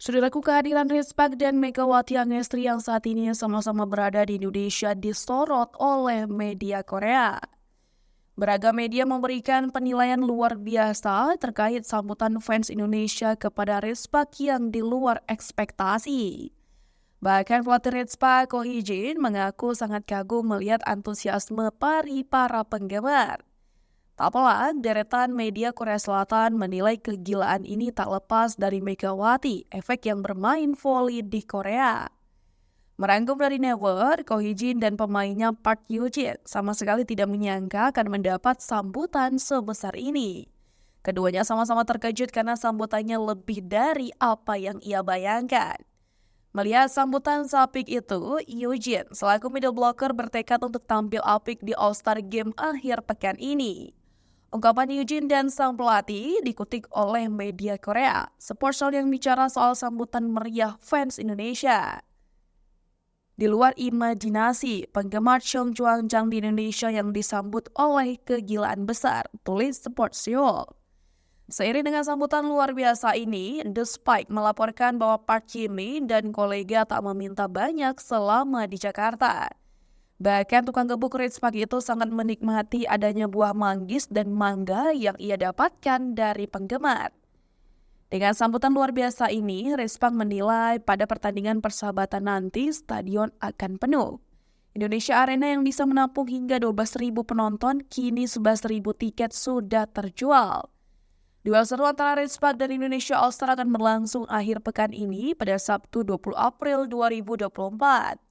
Saudaraku, kehadiran Rispak dan Megawati Angestri yang saat ini sama-sama berada di Indonesia disorot oleh media Korea. Beragam media memberikan penilaian luar biasa terkait sambutan fans Indonesia kepada Rispak yang di luar ekspektasi. Bahkan pelatih Rispak, Ko Hee-jin, mengaku sangat kagum melihat antusiasme para penggemar. Tak pelak, deretan media Korea Selatan menilai kegilaan ini tak lepas dari Megawati, efek yang bermain voli di Korea. Merangkum dari Never, Ko Hee-jin dan pemainnya Park Yoo-jin sama sekali tidak menyangka akan mendapat sambutan sebesar ini. Keduanya sama-sama terkejut karena sambutannya lebih dari apa yang ia bayangkan. Melihat sambutan seapik itu, Yoo-jin selaku middle blocker bertekad untuk tampil apik di All-Star Game akhir pekan ini. Ungkapan Yoo-jin dan sang pelatih dikutip oleh media Korea, Sportsoul yang bicara soal sambutan meriah fans Indonesia. Di luar imajinasi, penggemar Cheong Juangjang di Indonesia yang disambut oleh kegilaan besar, tulis Sportsoul. Seiring dengan sambutan luar biasa ini, The Spike melaporkan bahwa Park Ji-min dan kolega tak meminta banyak selama di Jakarta. Bahkan tukang gebuk Rispak itu sangat menikmati adanya buah manggis dan mangga yang ia dapatkan dari penggemar. Dengan sambutan luar biasa ini, Rispak menilai pada pertandingan persahabatan nanti stadion akan penuh. Indonesia Arena yang bisa menampung hingga 12.000 penonton, kini 11.000 tiket sudah terjual. Duel seru antara Rispak dan Indonesia All-Star akan berlangsung akhir pekan ini pada Sabtu 20 April 2024.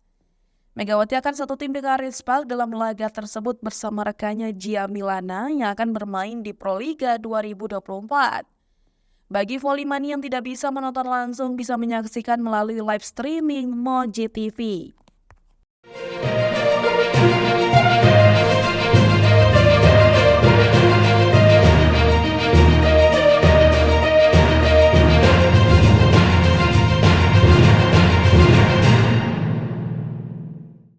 Megawati akan satu tim dengan Rispak dalam laga tersebut bersama rekannya Gia Milana yang akan bermain di Proliga 2024. Bagi volley-mania yang tidak bisa menonton langsung bisa menyaksikan melalui live streaming Moji TV.